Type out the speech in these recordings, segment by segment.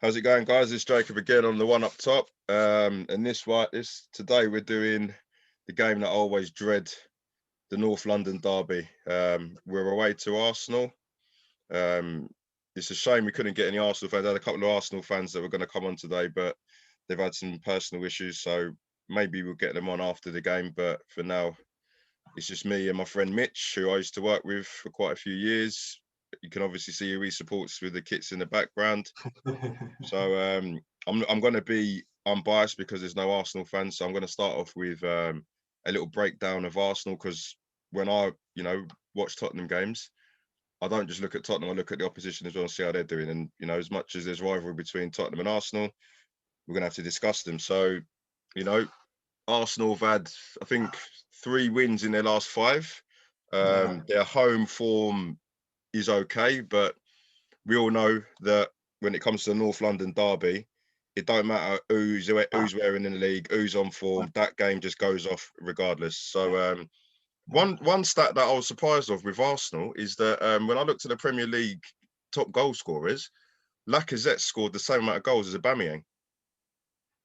How's it going, guys? It's Jacob again on the one up top. And today we're doing the game that I always dread, the North London derby. We're away to Arsenal. It's a shame we couldn't get any Arsenal fans. I had a couple of Arsenal fans that were going to come on today, but they've had some personal issues, so maybe we'll get them on after the game. But for now, it's just me and my friend Mitch, who I used to work with for quite a few years. You can obviously see who he supports with the kits in the background. So I'm going to be unbiased because there's no Arsenal fans. So I'm going to start off with a little breakdown of Arsenal, because when I, watch Tottenham games, I don't just look at Tottenham. I look at the opposition as well and see how they're doing. And, as much as there's rivalry between Tottenham and Arsenal, we're going to have to discuss them. So, Arsenal have had, I think, 3 wins in their last 5. Their home form is okay, but we all know that when it comes to the North London derby, it don't matter who's wearing in the league, who's on form. That game just goes off regardless. So one stat that I was surprised of with Arsenal is that when I looked at the Premier League top goal scorers, Lacazette scored the same amount of goals as Aubameyang.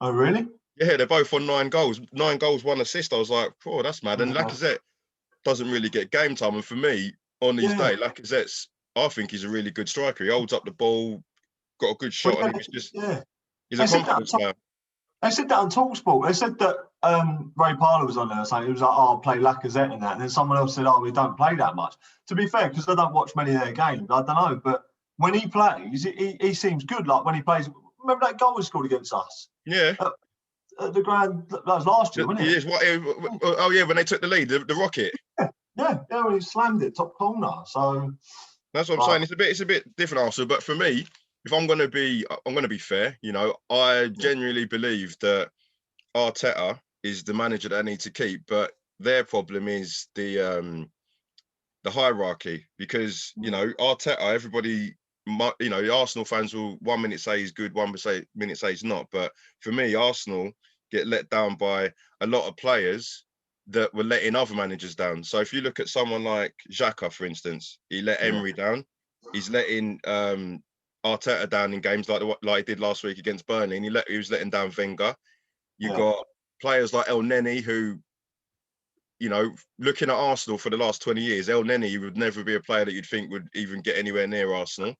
Oh, really? Yeah, they're both on 9 goals. 9 goals, 1 assist. I was like, oh, that's mad. And Lacazette doesn't really get game time. And for me, on his day, Lacazette's, I think he's a really good striker. He holds up the ball, got a good shot, and he's a confidence player. They said that on TalkSport. They said that Ray Parlour was on there saying, it was like, I'll play Lacazette in that. And then someone else said, we don't play that much. To be fair, because I don't watch many of their games, I don't know. But when he plays, he seems good. Like when he plays, remember that goal he scored against us? Yeah. At the ground, that was last year, wasn't it? Oh, yeah, when they took the lead, the rocket. Yeah, when he slammed it, top corner. So that's what I'm saying. It's a bit different, Arsenal. But for me, if I'm going to be fair. I genuinely believe that Arteta is the manager that I need to keep. But their problem is the hierarchy, because Arteta, everybody, Arsenal fans will 1 minute say he's good, 1 minute say he's not. But for me, Arsenal get let down by a lot of players that were letting other managers down. So if you look at someone like Xhaka, for instance, he let Emery down. He's letting Arteta down in games like he did last week against Burnley, and he was letting down Wenger. Got players like El Neni, who, looking at Arsenal for the last 20 years, El Neni would never be a player that you'd think would even get anywhere near Arsenal.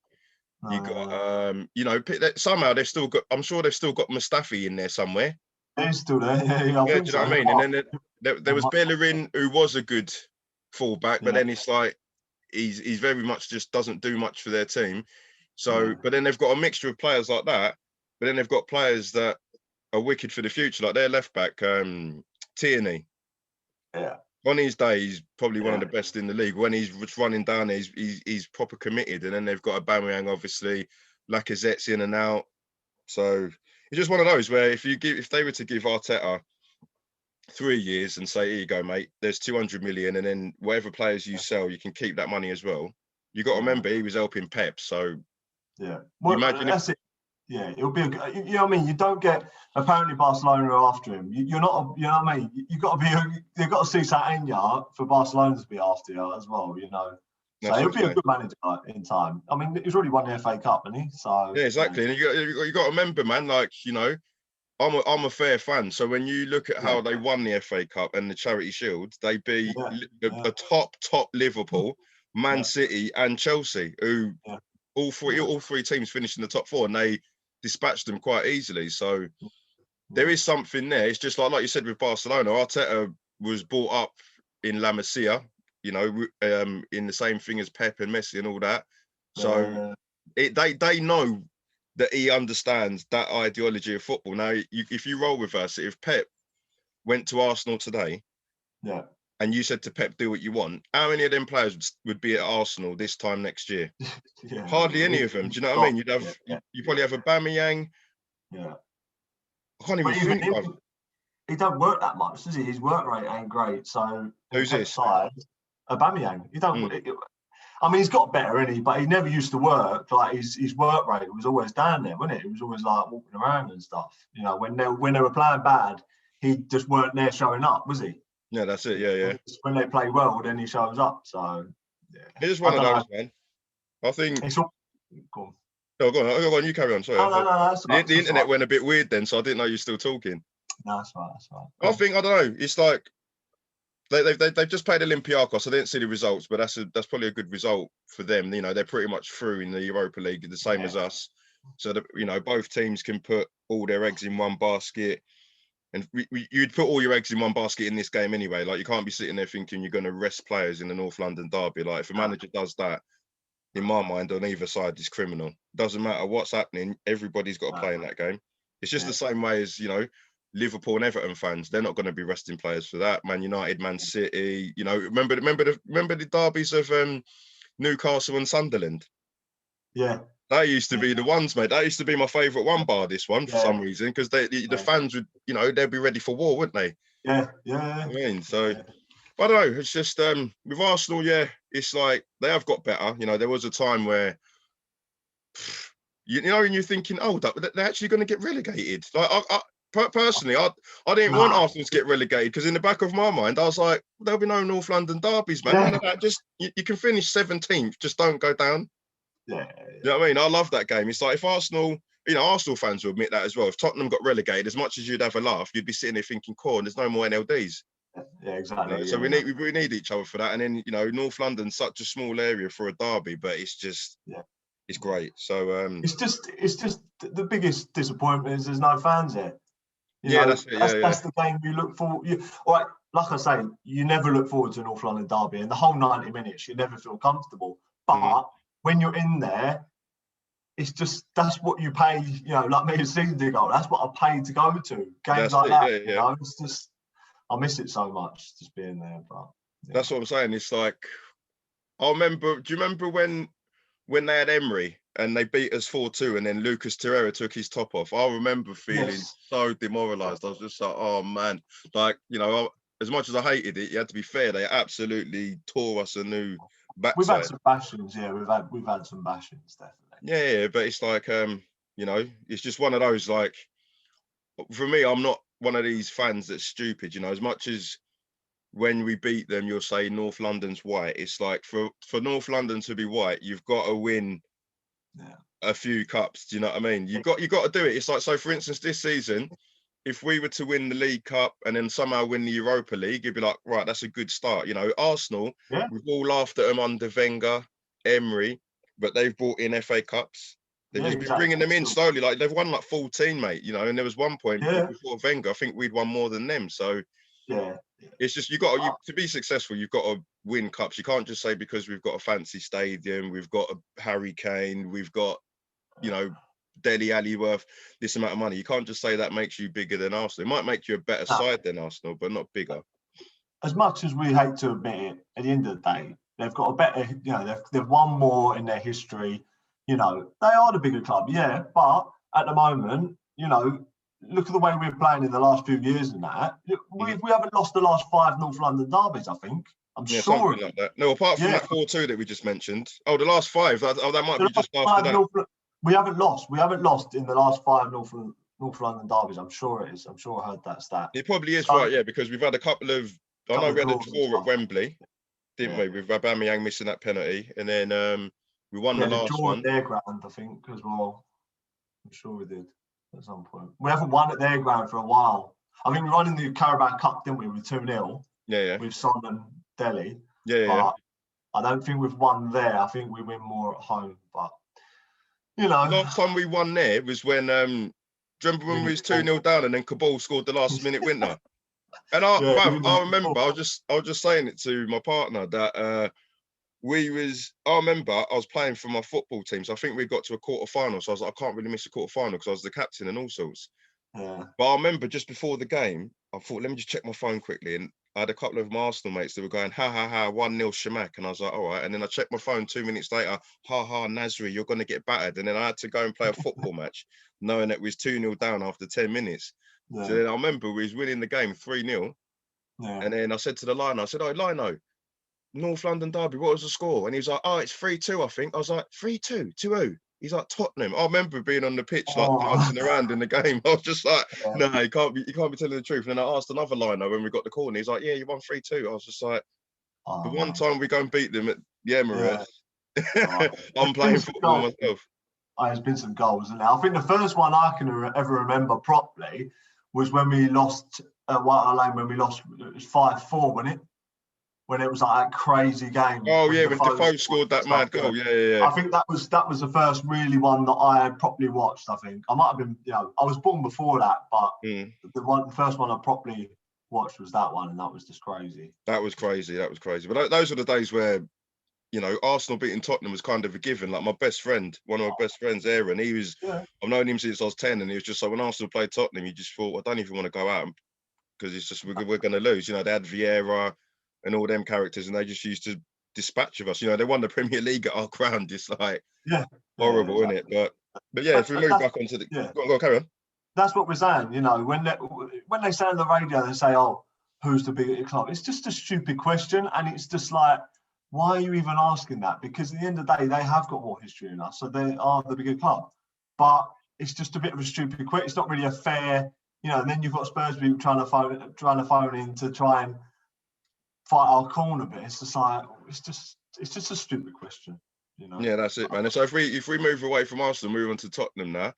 You got, somehow they've still got, I'm sure they've still got Mustafi in there somewhere. He's still there. Do you know what I mean? And then there was Bellerin, who was a good fullback, but then it's like he's very much just doesn't do much for their team. So, but then they've got a mixture of players like that. But then they've got players that are wicked for the future, like their left back, Tierney. Yeah. On his day, he's probably one of the best in the league. When he's running down, he's proper committed. And then they've got Aubameyang, obviously, Lacazette's in and out. So it's just one of those where if they were to give Arteta 3 years and say, here you go, mate, there's 200 million, and then whatever players you sell, you can keep that money as well. You got to remember, he was helping Pep. So well, imagine that's it. Yeah, it'll be you know what I mean. You don't get, apparently Barcelona are after him. You're not, you know what I mean. You've got to see something in you for Barcelona to be after you as well. So he'll be a good manager in time. I mean, he's already won the FA Cup, hasn't he? So yeah, exactly. And you got to remember, man. Like I'm a fair fan. So when you look at how they won the FA Cup and the Charity Shield, they beat a top Liverpool, Man City, and Chelsea, who all three teams finished in the top 4, and they dispatched them quite easily. So there is something there. It's just like you said with Barcelona. Arteta was brought up in La Masia, in the same thing as Pep and Messi and all that. So they know that he understands that ideology of football. Now, if you roll with us, if Pep went to Arsenal today, and you said to Pep, do what you want, how many of them players would be at Arsenal this time next year? Hardly any of them. Do you know what I mean? You'd have you probably have Aubameyang. Yeah. I can't even think of. He don't work that much, does he? His work rate ain't great. So who's this? Aubameyang. He don't. I mean, he's got better, isn't he? But he never used to work. Like his work rate was always down there, wasn't it? It was always like walking around and stuff. When they were playing bad, he just weren't there showing up, was he? Yeah, that's it. Yeah. When they play well, then he shows up. So it's one of those, man. I think it's all cool. Oh, go on, you carry on. Sorry. No, that's right. The internet went a bit weird then, so I didn't know you were still talking. No, that's right. I think, I don't know, it's like they've just played Olympiacos. I didn't see the results, but that's probably a good result for them. You know, they're pretty much through in the Europa League, the same as us. So that, you know, both teams can put all their eggs in one basket. And you'd put all your eggs in one basket in this game anyway. Like, you can't be sitting there thinking you're going to rest players in the North London derby. Like, if a manager does that, in my mind, on either side, is criminal. Doesn't matter what's happening. Everybody's got to play in that game. It's just the same way as, you know, Liverpool and Everton fans. They're not going to be resting players for that. Man United, Man City. You know, remember the derbies of Newcastle and Sunderland. Yeah. That used to be the ones, mate. That used to be my favourite one, bar this one for some reason, because the fans would, you know, they'd be ready for war, wouldn't they? Yeah. I mean, so I don't know. It's just with Arsenal, it's like they have got better. You know, there was a time where you know, and you're thinking, oh, they're actually going to get relegated. Like, personally, I didn't want Arsenal to get relegated, because in the back of my mind, I was like, there'll be no North London derbies, man. None of that. Just you can finish 17th, just don't go down. Yeah. You know what I mean? I love that game. It's like, if Arsenal, you know, Arsenal fans will admit that as well. If Tottenham got relegated, as much as you'd have a laugh, you'd be sitting there thinking, "Cool, there's no more NLDs." Yeah, exactly. You know? So we need each other for that. And then, you know, North London's such a small area for a derby, but it's just it's great. So it's just the biggest disappointment is there's no fans there. That's it. That's the game you look for. All right, like I say, you never look forward to a North London derby, and the whole 90 minutes you never feel comfortable. But when you're in there, it's just, that's what you pay. You know, like me a season ago, that's what I paid to go to games like that. You know, it's just, I miss it so much, just being there. But that's what I'm saying. It's like, I remember. Do you remember when they had Emery and they beat us 4-2, and then Lucas Torreira took his top off? I remember feeling so demoralised. I was just like, oh man, like, you know, as much as I hated it, you had to be fair. They absolutely tore us a new backside. We've had some bashings, we've had some bashings, definitely. Yeah, but it's like, you know, it's just one of those, like, for me, I'm not one of these fans that's stupid, you know, as much as when we beat them, you'll say North London's white. It's like, for North London to be white, you've got to win a few cups. Do you know what I mean? You've got to do it. It's like, so for instance, this season, if we were to win the League Cup and then somehow win the Europa League, you'd be like, right, that's a good start. You know, Arsenal, we've all laughed at them under Wenger, Emery, but they've brought in FA Cups. They've just been bringing them in slowly. Like, they've won like 14, mate, you know, and there was one point before Wenger, I think we'd won more than them. So it's just, to be successful, you've got to win cups. You can't just say, because we've got a fancy stadium, we've got a Harry Kane, we've got, you know, Dele Alli worth this amount of money. You can't just say that makes you bigger than Arsenal. It might make you a better side than Arsenal, but not bigger. As much as we hate to admit it, at the end of the day, they've got a better, you know, they've won more in their history. You know, they are the bigger club, but at the moment, you know, look at the way we're playing in the last few years and that. We haven't lost the last 5 North London derbies, I think. I'm sure. Something like that. No, apart from that 4-2 that we just mentioned. Oh, the last 5. That might be just after that. We haven't lost in the last 5 North London derbies. I'm sure it is. I'm sure I heard that stat. It probably is, right, because we've had a couple of, I know we had a draw at Wembley, didn't we? With Aubameyang missing that penalty, and then we won the last one. At their ground, I think, as well. I'm sure we did at some point. We haven't won at their ground for a while. I think we won in the Carabao Cup, didn't we, with 2-0? With Son and Delhi. But I don't think we've won there. I think we win more at home, but. You know, the last time we won there was when, do you remember when we was 2-0 down and then Kabul scored the last minute winner? And I remember, I was just saying it to my partner that I remember I was playing for my football team, so I think we got to a quarter final. So I was like, I can't really miss a quarter final because I was the captain and all sorts. But I remember just before the game, I thought, let me just check my phone quickly, and I had a couple of my Arsenal mates that were going, ha, ha, ha, 1-0 Shamak. And I was like, all right. And then I checked my phone 2 minutes later, ha, ha, Nasri, you're going to get battered. And then I had to go and play a football match, knowing that we was 2-0 down after 10 minutes. So then I remember we was winning the game 3-0. And then I said to the lino, I said, oh, Lino, North London derby, what was the score? And he was like, oh, it's 3-2, I think. I was like, 3-2? To who? He's like, Tottenham. I remember being on the pitch, like dancing around in the game. I was just like, no, you can't be telling the truth. And then I asked another liner when we got the call, and he's like, yeah, you won 3-2. I was just like, the one time we go and beat them at the Emirates, I'm playing football myself. there's been some goals in there. I think the first one I can ever remember properly was when we lost at White Hart Lane, when we lost, it was 5-4, wasn't it? When it was like that crazy game. Oh yeah, when Defoe scored that mad goal. Yeah. I think that was the first really one that I had properly watched. I think I might have been, I was born before that, but the first one I properly watched was that one, and that was just crazy. That was crazy. But those are the days where, Arsenal beating Tottenham was kind of a given. Like my best friend, one of my best friends, Aaron, I've known him since I was 10, and he was just like, when Arsenal played Tottenham, he just thought, I don't even want to go out because it's just we're going to lose. They had Vieira and all them characters, and they just used to dispatch of us. They won the Premier League at our ground. It's like horrible, isn't it? But yeah, if we move back onto the go on, carry on. That's what we're saying. When they say on the radio, they say, "Oh, who's the biggest club?" It's just a stupid question, and it's just like, why are you even asking that? Because at the end of the day, they have got more history than us, so they are the bigger club. But it's just a bit of a stupid question. It's not really a fair, And then you've got Spurs people trying to phone in to try and fight our corner, but it's just like it's just a stupid question, Yeah, that's it, man. And so if we move away from Arsenal, move on to Tottenham now,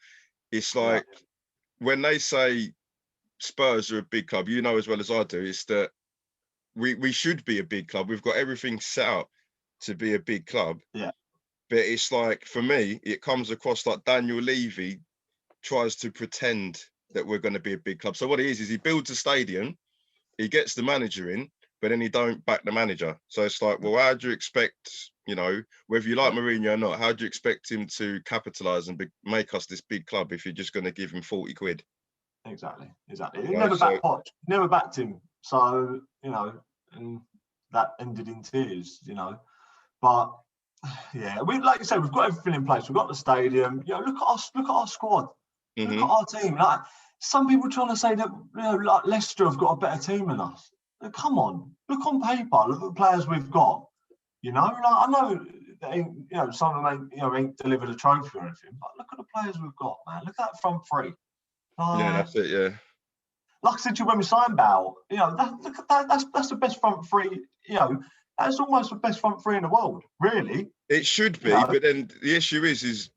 it's like when they say Spurs are a big club, as well as I do, it's that we should be a big club. We've got everything set up to be a big club. Yeah. But it's like, for me, it comes across like Daniel Levy tries to pretend that we're going to be a big club. So what it is he builds a stadium, he gets the manager in, but then he don't back the manager. So it's like, well, how do you expect, whether you like Mourinho or not, how do you expect him to capitalise and make us this big club if you're just going to give him 40 quid? Exactly. He never backed Poch. Never backed him. So, and that ended in tears, But, yeah, like you said, we've got everything in place. We've got the stadium. Look at our squad. Look at our team. Like, some people trying to say that, like Leicester have got a better team than us. Come on, look on paper. Look at the players we've got. Like, I know that some of them ain't delivered a trophy or anything, but look at the players we've got, man. Look at that front three. Yeah, that's it. Yeah. Like I said to you when we signed Bale, look at that. That's the best front three. That's almost the best front three in the world. Really, it should be. But then the issue is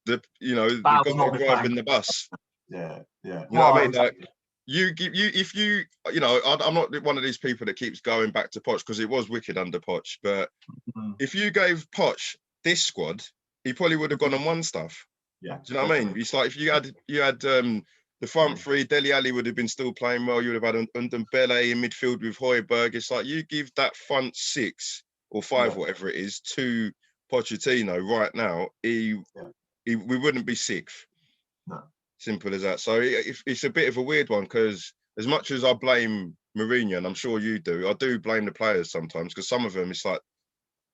the the guy driving the bus. Yeah. You know what I mean? Exactly. Like, I'm not one of these people that keeps going back to Poch because it was wicked under Poch. But if you gave Poch this squad, he probably would have gone and won stuff. Yeah. Do you know what I mean? It's like if you had the front three, Dele Alli would have been still playing well. You would have had Ndombele in midfield with Højbjerg. It's like you give that front 6 or 5, whatever it is, to Pochettino right now, we wouldn't be 6th. No. Simple as that. So it's a bit of a weird one because as much as I blame Mourinho, and I'm sure you do, I do blame the players sometimes because some of them, it's like,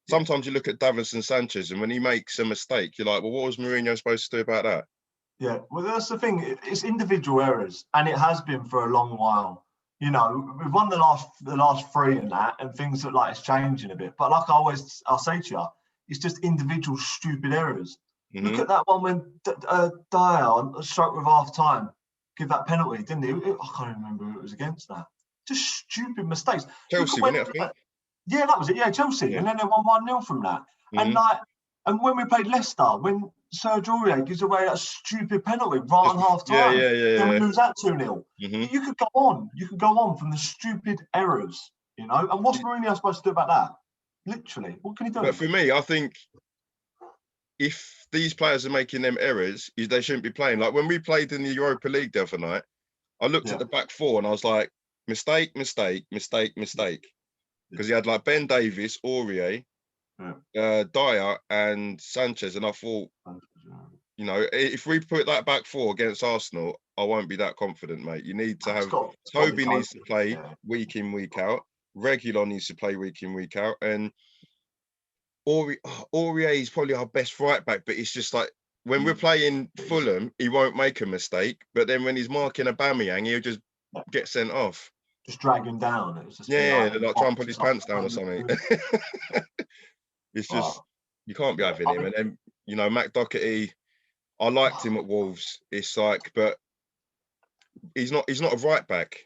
sometimes you look at Davinson Sanchez and when he makes a mistake, you're like, well, what was Mourinho supposed to do about that? Yeah, well, that's the thing. It's individual errors, and it has been for a long while. We've won the last 3 and that, and things look like it's changing a bit. But like I'll say to you, it's just individual stupid errors. Look at that one when Dyer struck with half time, give that penalty, didn't he? I can't remember who it was against that. Just stupid mistakes. Chelsea, wasn't it, I think? Yeah, that was it. Yeah, Chelsea. Yeah. And then they won 1-0 from that. And when we played Leicester, when Serge Aurier gives away that stupid penalty right on half time, then we lose that 2-0. You could go on. You could go on from the stupid errors, And what's Mourinho supposed to do about that? Literally, what can he do? But for me, I think if these players are making them errors, they shouldn't be playing. Like when we played in the Europa League the other night, I looked at the back 4 and I was like, mistake. Because he had like Ben Davies, Aurier, Dyer and Sanchez, and I thought, if we put that back 4 against Arsenal, I won't be that confident, mate. You need to have Toby needs to play week in, week out. Reguilon needs to play week in, week out, and Aurier is probably our best right back, but it's just like when we're playing Fulham, he won't make a mistake, but then when he's marking Aubameyang, he'll just get sent off. Just drag him down. It's just like trying to put his pants down or something. It's just you can't be having him. And then Matt Doherty, I liked him at Wolves. It's like, but he's not a right back.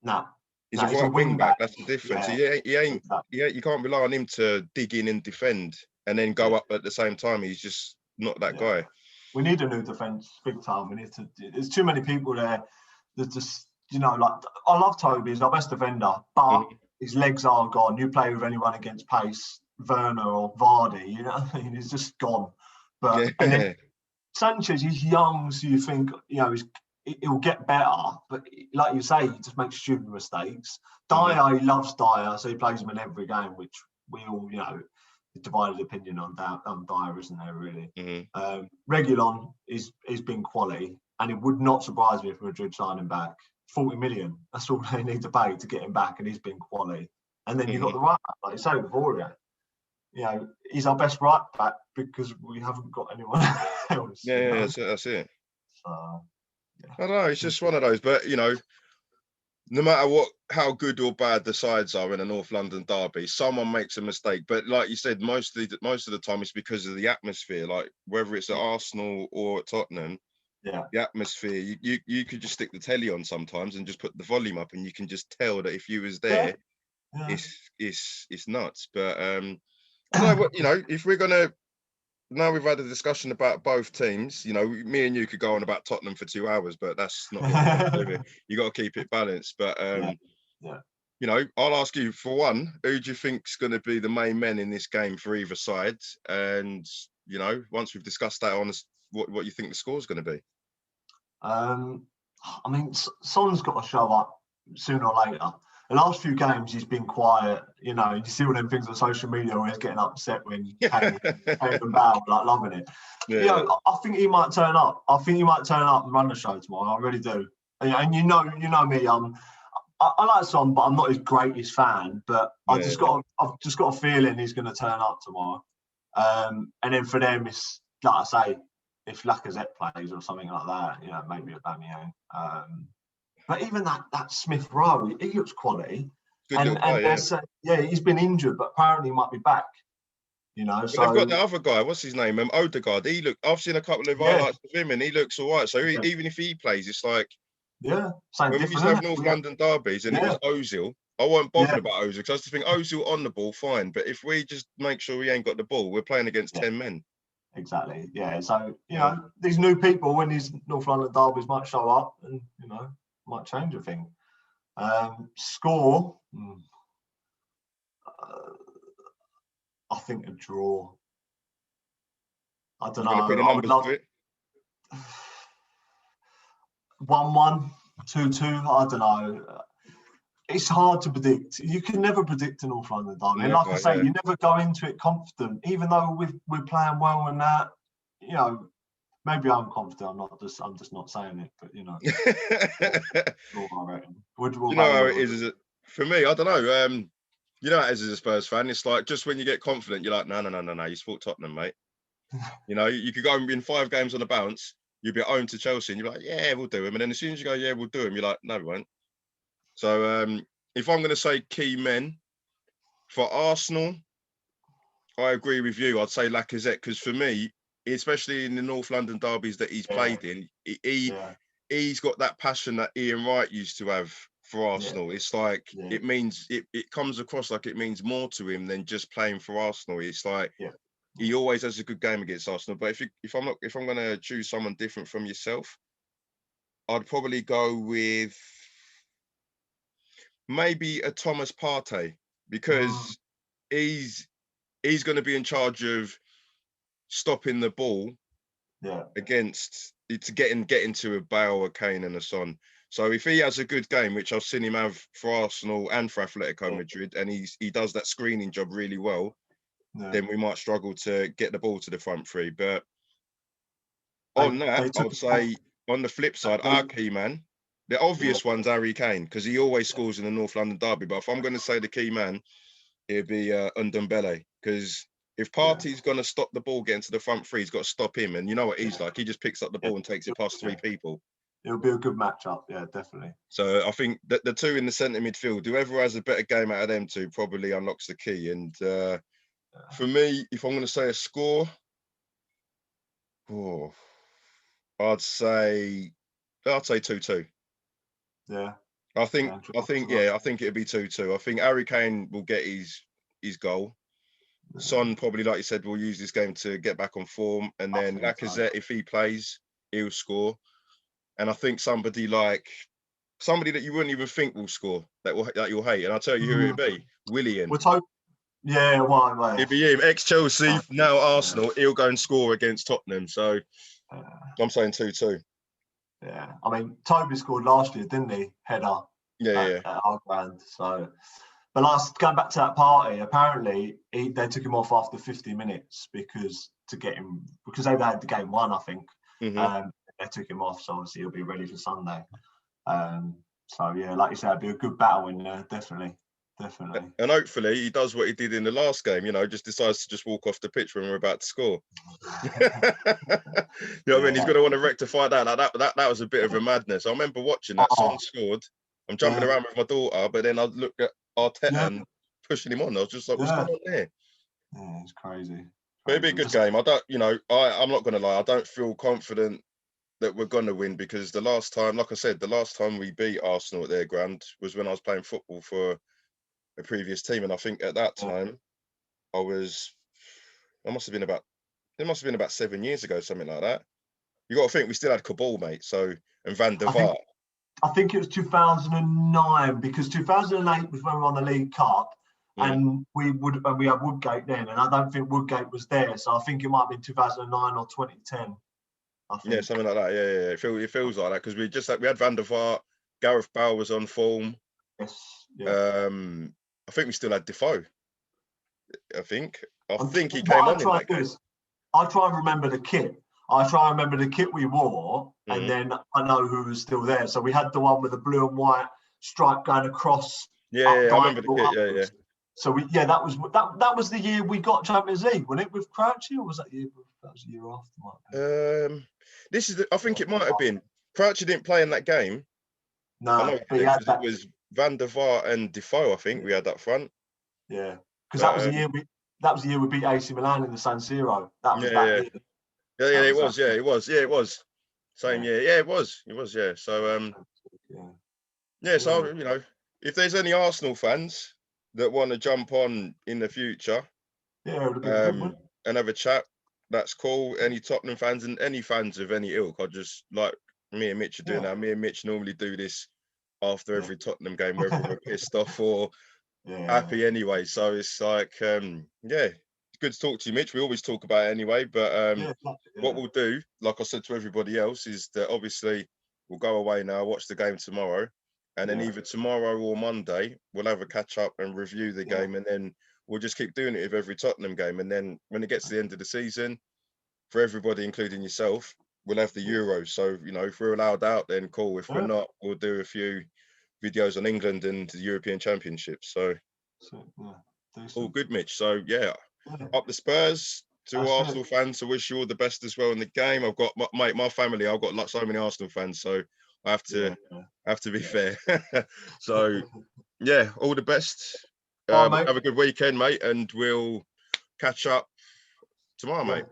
No. He's a right wing back. That's the difference. Yeah. He ain't. You can't rely on him to dig in and defend and then go up at the same time. He's just not that guy. We need a new defence, big time. We need to. There's too many people there that just, like, I love Toby. He's our best defender, but his legs are gone. You play with anyone against pace, Werner or Vardy, he's just gone. But and then Sanchez, he's young, so you think, he'll get better. But like you say, he just makes stupid mistakes. Dyer, he loves Dyer, so he plays him in every game, which we all, divided opinion on Dyer, isn't there, really? Reguilon he's been quality, and it would not surprise me if Madrid sign him back. 40 million, that's all they need to pay to get him back, and he's been quality. And then you've got the right back, like you say, before, he's our best right back because we haven't got anyone else. Yeah, that's it. So, I don't know, it's just one of those, but no matter how good or bad the sides are in a North London derby, someone makes a mistake. But like you said, most of the time it's because of the atmosphere. Like whether it's at Arsenal or at Tottenham, the atmosphere. You could just stick the telly on sometimes and just put the volume up, and you can just tell that if you was there, it's nuts. But I know what if we're gonna. Now we've had a discussion about both teams. Me and you could go on about Tottenham for 2 hours, but that's not what we're going to do. You got to keep it balanced. But I'll ask you, for one, who do you think's going to be the main men in this game for either side? And once we've discussed that, on what you think the score's going to be. Son's got to show up sooner or later. The last few games, he's been quiet. You see all them things on social media where he's getting upset when Kane and Bale, like, loving it. Yeah. I think he might turn up. I think he might turn up and run the show tomorrow. I really do. And you know me. I like Son, but I'm not his greatest fan. But I've just got a feeling he's going to turn up tomorrow. And then for them, it's like I say, if Lacazette plays or something like that, maybe Aubameyang. But even that Smith Rowe, he looks quality. He's been injured, but apparently he might be back. But they've got the other guy. What's his name? Odegaard. I've seen a couple of highlights of him, and he looks all right. So even if he plays, it's like same when we used to have North London derbies, and it was Ozil. I wasn't bothered about Ozil because I just think Ozil on the ball, fine. But if we just make sure we ain't got the ball, we're playing against 10 men. Exactly. Yeah. So these new people, when these North London derbies might show up, and might change a thing. Score. I think a draw. I don't know. I would love it. 1-1, 2-2. I don't know. It's hard to predict. You can never predict an North London derby. And like I say, you never go into it confident, even though we're playing well and that. Maybe I'm confident. I'm just not saying it. But I reckon. How it is for me. I don't know. As a Spurs fan, it's like just when you get confident, you're like, no. You support Tottenham, mate. You could go and win 5 games on the bounce. You'll be at home to Chelsea, and you're like, yeah, we'll do him. And then as soon as you go, yeah, we'll do him, you're like, no, we won't. So if I'm going to say key men for Arsenal, I agree with you. I'd say Lacazette, because for me, especially in the North London derbies that he's played in, he's got that passion that Ian Wright used to have for Arsenal. It's like it means it comes across like it means more to him than just playing for Arsenal. It's like he always has a good game against Arsenal. But if I'm going to choose someone different from yourself, I'd probably go with maybe a Thomas Partey, because he's going to be in charge of stopping the ball against it's getting to a Bale, a Kane, and a Son. So if he has a good game, which I've seen him have for Arsenal and for Atletico Madrid, and he does that screening job really well, then we might struggle to get the ball to the front three. But on that, I would say on the flip side, our key man, the obvious one's Harry Kane, because he always scores in the North London derby. But if I'm going to say the key man, it'd be Ndombele, because if Partey's going to stop the ball getting to the front three, he's got to stop him. And you know what he's like. He just picks up the ball and takes it past 3 people. It'll be a good matchup. Yeah, definitely. So I think that the 2 in the centre midfield, whoever has a better game out of them 2 probably unlocks the key. And for me, if I'm going to say a score, I'd say 2-2. Yeah. I think it'd be 2-2. I think Harry Kane will get his goal. Son probably, like you said, will use this game to get back on form, and I then think so. Lacazette, if he plays, he'll score. And I think somebody that you wouldn't even think will score that you'll hate, and I'll tell you who it'll be: Willian. We're told, yeah, why, mate? It'll be him, ex-Chelsea, now Arsenal. He'll go and score against Tottenham. So I'm saying 2-2. Yeah, I mean, Toby scored last year, didn't he? Header Yeah. at our ground. So, but going back to that party, apparently they took him off after 50 minutes because they had the game won, I think. Mm-hmm. They took him off, so obviously he'll be ready for Sunday. So yeah, like you said, it'd be a good battle in there, definitely. And hopefully he does what he did in the last game, just decides to just walk off the pitch when we're about to score. You know what I mean? He's going to want to rectify that. Like that was a bit of a madness. I remember watching that. Son scored. I'm jumping around with my daughter, but then I looked at Arteta and pushing him on. I was just like, what's going on there? Yeah, it's crazy. But it'd be a good game. I'm not going to lie. I don't feel confident that we're going to win because the last time we beat Arsenal at their ground was when I was playing football for a previous team, and I think at that time it must have been about 7 years ago, something like that. You got to think we still had Cabal, mate. So, and Van der Vaart. I think it was 2009 because 2008 was when we won the League Cup, and we had Woodgate then, and I don't think Woodgate was there, so I think it might have been 2009 or 2010. I think. Yeah, something like that. Yeah. It feels like that because we had Van der Vaart, Gareth Bale was on form. Yes. Yeah. I think we still had Defoe. I think he came on in that game. I try and remember the kit. We wore, and then I know who was still there. So we had the one with the blue and white stripe going across. Yeah, I remember the kit. Yeah. So that was the year we got Champions League, wasn't it, with Crouchy, or was that year? That was the year after. I think it might have been. Crouchy didn't play in that game. No, but it was Van der Vaart and Defoe. I think we had that front. Yeah, because that was the year we beat AC Milan in the San Siro. That was that year. Yeah, it was. Same year. Yeah, it was. Yeah. So So if there's any Arsenal fans that want to jump on in the future, and have a chat, that's cool. Any Tottenham fans and any fans of any ilk, I just like me and Mitch are doing that. Me and Mitch normally do this after every Tottenham game, whether we're pissed off or happy anyway. So it's like, it's good to talk to you, Mitch. We always talk about it anyway, but what we'll do, like I said to everybody else, is that obviously we'll go away now, watch the game tomorrow, and then either tomorrow or Monday, we'll have a catch up and review the game, and then we'll just keep doing it with every Tottenham game. And then when it gets to the end of the season, for everybody, including yourself, we'll have the Euros. So, if we're allowed out, then cool. If we're not, we'll do a few videos on England and the European Championships. So, all good, Mitch. So, up the Spurs. To Arsenal fans, I wish you all the best as well in the game. I've got my family. I've got so many Arsenal fans, so I have to be fair. So, all the best. Have a good weekend, mate, and we'll catch up tomorrow, mate.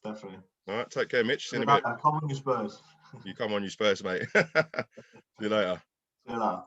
Definitely. All right, take care, Mitch. See you in a bit. Come on, you Spurs. You come on, you Spurs, mate. See you later. See you later.